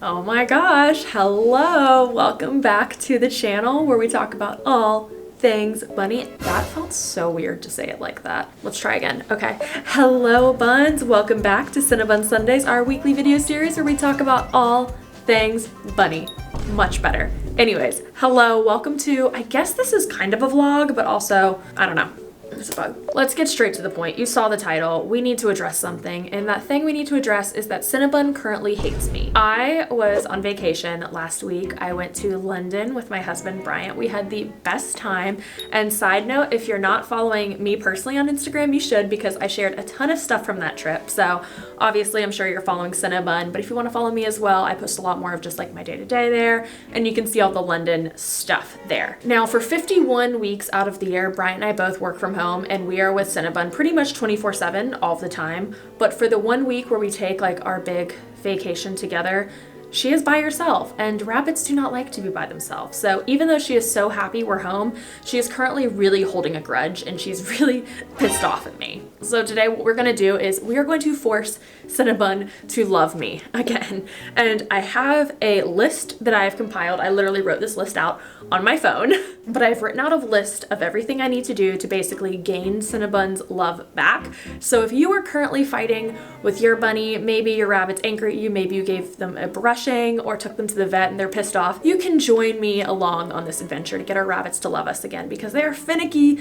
Oh my gosh, hello! Welcome back to the channel where we talk about all things bunny. That felt so weird to say it like that. Let's try again. Okay. Hello buns, welcome back to Cinnabun Sundays, our weekly video series where we talk about all things bunny. Much better. Anyways, hello, welcome to, I guess this is kind of a vlog, but also, I don't know. It's a bug. Let's get straight to the point. You saw the title. We need to address something, and that thing we need to address is that Cinnabun currently hates me. I was on vacation last week. I went to London with my husband Bryant. We had the best time, and side note, if you're not following me personally on Instagram, you should, because I shared a ton of stuff from that trip. So obviously I'm sure you're following Cinnabun, but if you want to follow me as well, I post a lot more of just like my day-to-day there, and you can see all the London stuff there. Now for 51 weeks out of the year, Bryant and I both work from home, and we are with Cinnabun pretty much 24/7 all the time. But for the 1 week where we take like our big vacation together, she is by herself, and rabbits do not like to be by themselves. So even though she is so happy we're home, she is currently really holding a grudge, and she's really pissed off at me. So today what we're gonna do is we are going to force Cinnabun to love me again. And I have a list that I have compiled. I literally wrote this list out on my phone, but I've written out a list of everything I need to do to basically gain Cinnabun's love back. So if you are currently fighting with your bunny, maybe your rabbit's angry at you, maybe you gave them a brushing or took them to the vet and they're pissed off, you can join me along on this adventure to get our rabbits to love us again, because they are finicky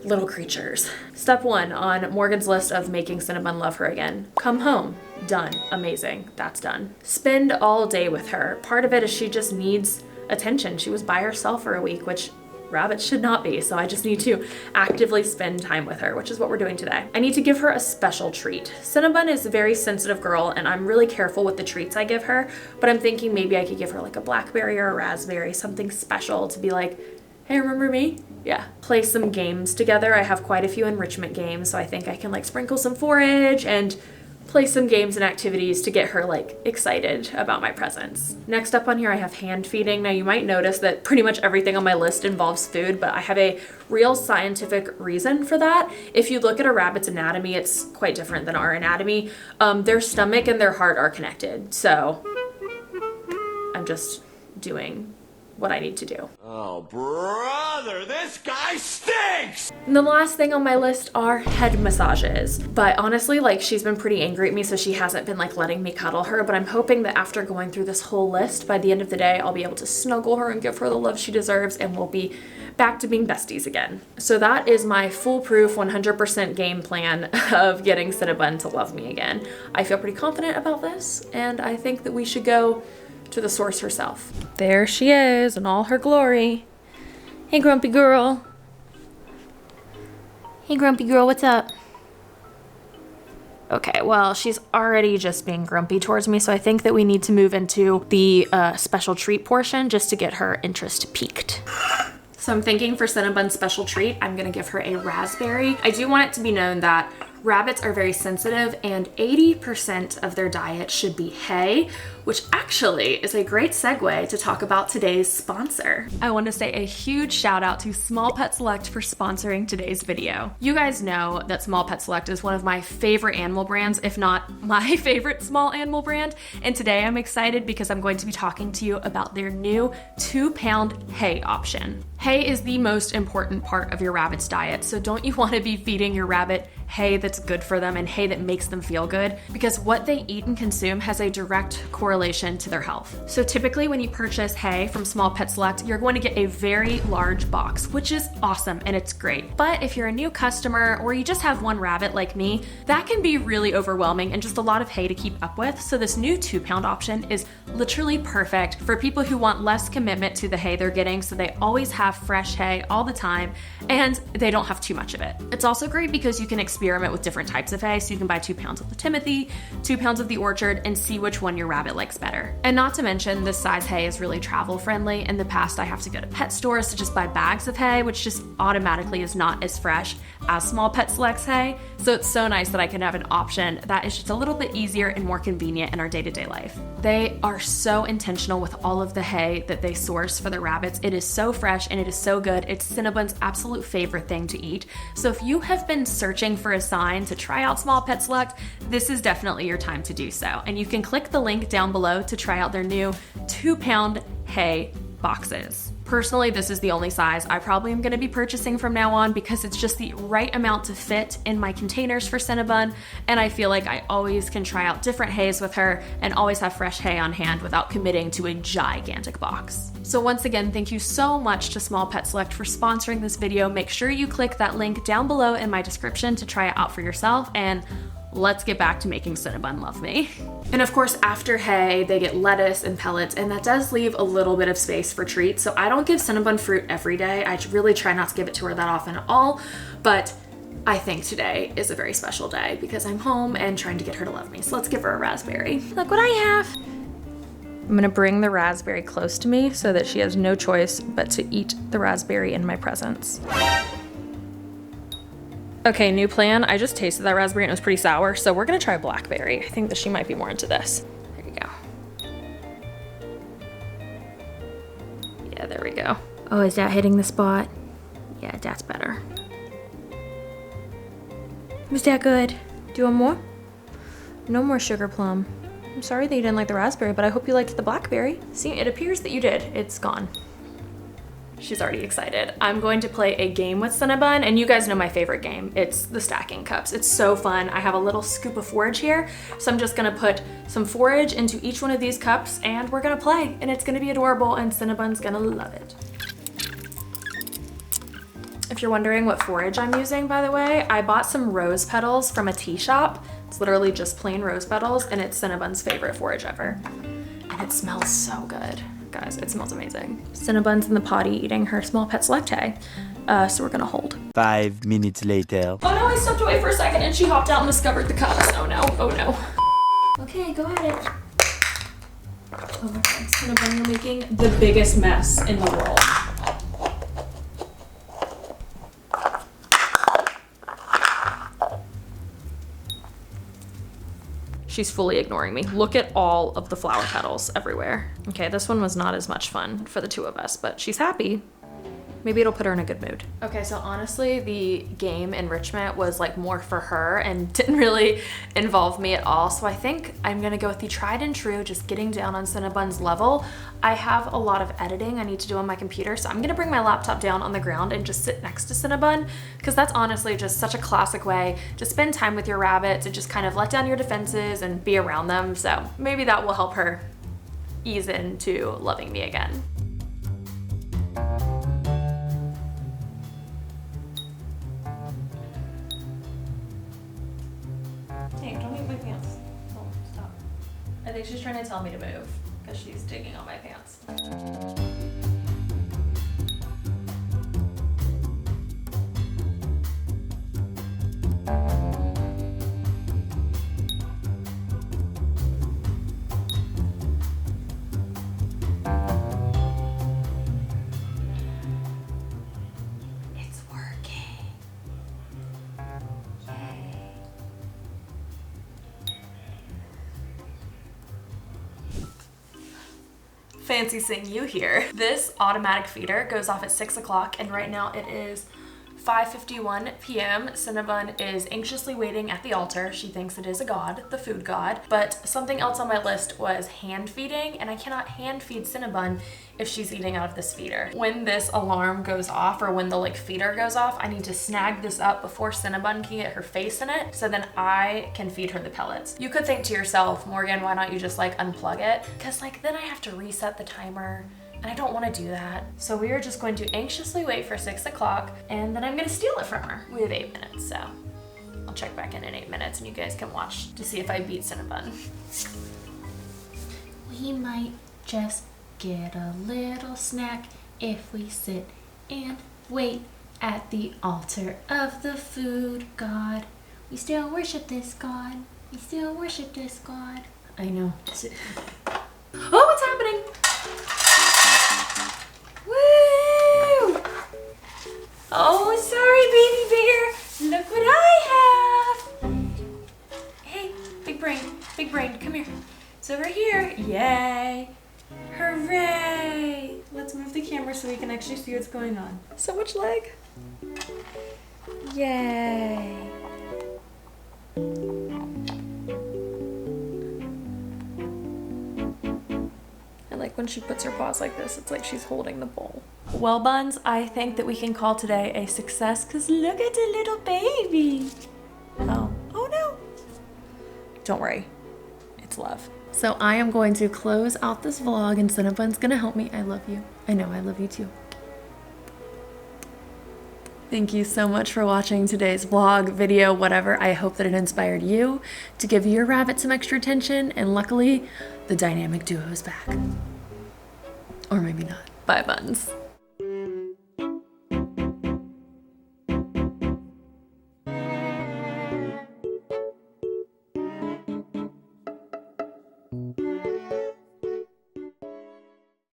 little creatures. Step 1 on Morgan's list of making Cinnabun love her again. Come home. Done. Amazing. That's done. Spend all day with her. Part of it is she just needs attention. She was by herself for a week, which rabbits should not be, so I just need to actively spend time with her, which is what we're doing today. I need to give her a special treat. Cinnabun is a very sensitive girl, and I'm really careful with the treats I give her, but I'm thinking maybe I could give her like a blackberry or a raspberry, something special to be like, hey, remember me? Yeah. Play some games together. I have quite a few enrichment games, so I think I can like sprinkle some forage and play some games and activities to get her like excited about my presence. Next up on here, I have hand feeding. Now you might notice that pretty much everything on my list involves food, but I have a real scientific reason for that. If you look at a rabbit's anatomy, it's quite different than our anatomy. Their stomach and their heart are connected. So I'm just doing what I need to do. Oh, brother, this guy stinks! And the last thing on my list are head massages. But honestly, like, she's been pretty angry at me, so she hasn't been like letting me cuddle her, but I'm hoping that after going through this whole list, by the end of the day, I'll be able to snuggle her and give her the love she deserves, and we'll be back to being besties again. So that is my foolproof 100% game plan of getting Cinnabun to love me again. I feel pretty confident about this, and I think that we should go to the source herself. There she is in all her glory. Hey, grumpy girl. Hey, grumpy girl, what's up? Okay, well, she's already just being grumpy towards me, so I think that we need to move into the special treat portion just to get her interest piqued. So I'm thinking for Cinnabun's special treat, I'm gonna give her a raspberry. I do want it to be known that rabbits are very sensitive, and 80% of their diet should be hay, which actually is a great segue to talk about today's sponsor. I want to say a huge shout out to Small Pet Select for sponsoring today's video. You guys know that Small Pet Select is one of my favorite animal brands, if not my favorite small animal brand, and today I'm excited because I'm going to be talking to you about their new 2-pound hay option. Hay is the most important part of your rabbit's diet, so don't you want to be feeding your rabbit hay that's good for them and hay that makes them feel good? Because what they eat and consume has a direct correlation to their health. So typically when you purchase hay from Small Pet Select, you're going to get a very large box, which is awesome and it's great. But if you're a new customer or you just have one rabbit like me, that can be really overwhelming and just a lot of hay to keep up with. So this new 2-pound option is literally perfect for people who want less commitment to the hay they're getting, so they always have fresh hay all the time and they don't have too much of it. It's also great because you can experiment with different types of hay, so you can buy 2 pounds of the Timothy, 2 pounds of the Orchard, and see which one your rabbit likes better. And not to mention, this size hay is really travel friendly. In the past, I have to go to pet stores to just buy bags of hay, which just automatically is not as fresh as Small Pet Select's hay. So it's so nice that I can have an option that is just a little bit easier and more convenient in our day-to-day life. They are so intentional with all of the hay that they source for their rabbits. It is so fresh and and it is so good. It's Cinnabun's absolute favorite thing to eat. So if you have been searching for a sign to try out Small Pet Select, this is definitely your time to do so. And you can click the link down below to try out their new 2-pound hay boxes. Personally, this is the only size I probably am going to be purchasing from now on because it's just the right amount to fit in my containers for Cinnabun, and I feel like I always can try out different hays with her and always have fresh hay on hand without committing to a gigantic box. So once again, thank you so much to Small Pet Select for sponsoring this video. Make sure you click that link down below in my description to try it out for yourself, and let's get back to making Cinnabun love me. And of course, after hay, they get lettuce and pellets, and that does leave a little bit of space for treats. So I don't give Cinnabun fruit every day. I really try not to give it to her that often at all, but I think today is a very special day because I'm home and trying to get her to love me. So let's give her a raspberry. Look what I have. I'm gonna bring the raspberry close to me so that she has no choice but to eat the raspberry in my presence. Okay, new plan. I just tasted that raspberry and it was pretty sour, so we're gonna try blackberry. I think that she might be more into this. There you go. Yeah, there we go. Oh, is that hitting the spot? Yeah, that's better. Was that good? Do you want more? No more sugar plum. I'm sorry that you didn't like the raspberry, but I hope you liked the blackberry. See, it appears that you did. It's gone. She's already excited. I'm going to play a game with Cinnabun, and you guys know my favorite game. It's the stacking cups. It's so fun. I have a little scoop of forage here, so I'm just gonna put some forage into each one of these cups, and we're gonna play, and it's gonna be adorable, and Cinnabun's gonna love it. If you're wondering what forage I'm using, by the way, I bought some rose petals from a tea shop. It's literally just plain rose petals, and it's Cinnabun's favorite forage ever. And it smells so good. Guys, it smells amazing. Cinnabun's in the potty eating her Small Pet Select hay, so we're gonna hold. 5 minutes later. Oh no, I stepped away for a second and she hopped out and discovered the cups. Oh no, oh no. Okay, go at it. Oh my god, Cinnabun, you're making the biggest mess in the world. She's fully ignoring me. Look at all of the flower petals everywhere. Okay, this one was not as much fun for the two of us, but she's happy. Maybe it'll put her in a good mood. Okay, so honestly, the game enrichment was like more for her and didn't really involve me at all. So I think I'm gonna go with the tried and true, just getting down on Cinnabun's level. I have a lot of editing I need to do on my computer, so I'm gonna bring my laptop down on the ground and just sit next to Cinnabun, because that's honestly just such a classic way to spend time with your rabbit, to just kind of let down your defenses and be around them. So maybe that will help her ease into loving me again. Hey, don't eat my pants. Oh, stop. I think she's trying to tell me to move because she's digging on my pants. It's working. Yay. Fancy seeing you here. This automatic feeder goes off at 6 o'clock and right now it is 5:51 p.m. Cinnabun is anxiously waiting at the altar. She thinks it is a god, the food god. But something else on my list was hand feeding, and I cannot hand feed Cinnabun if she's eating out of this feeder. When this alarm goes off, or when the feeder goes off, I need to snag this up before Cinnabun can get her face in it, so then I can feed her the pellets. You could think to yourself, Morgan, why don't you just unplug it? Because then I have to reset the timer. And I don't want to do that. So we are just going to anxiously wait for 6 o'clock and then I'm going to steal it from her. We have 8 minutes, so I'll check back in 8 minutes and you guys can watch to see if I beat Cinnabun. We might just get a little snack if we sit and wait at the altar of the food god. We still worship this god. We still worship this god. I know. Oh, what's happening? Woo! Oh, sorry, baby bear. Look what I have. Hey, big brain, come here. It's over here. Yay. Hooray. Let's let's move the camera so we can actually see what's going on. So much leg. Yay. I like when she puts her paws like this, it's like she's holding the bowl. Well, Buns, I think that we can call today a success because look at the little baby. Oh no. Don't worry, it's love. So I am going to close out this vlog and Cinnabun's gonna help me. I love you. I know, I love you too. Thank you so much for watching today's vlog, video, whatever. I hope that it inspired you to give your rabbit some extra attention, and luckily, the dynamic duo is back. Or maybe not. Bye, Buns.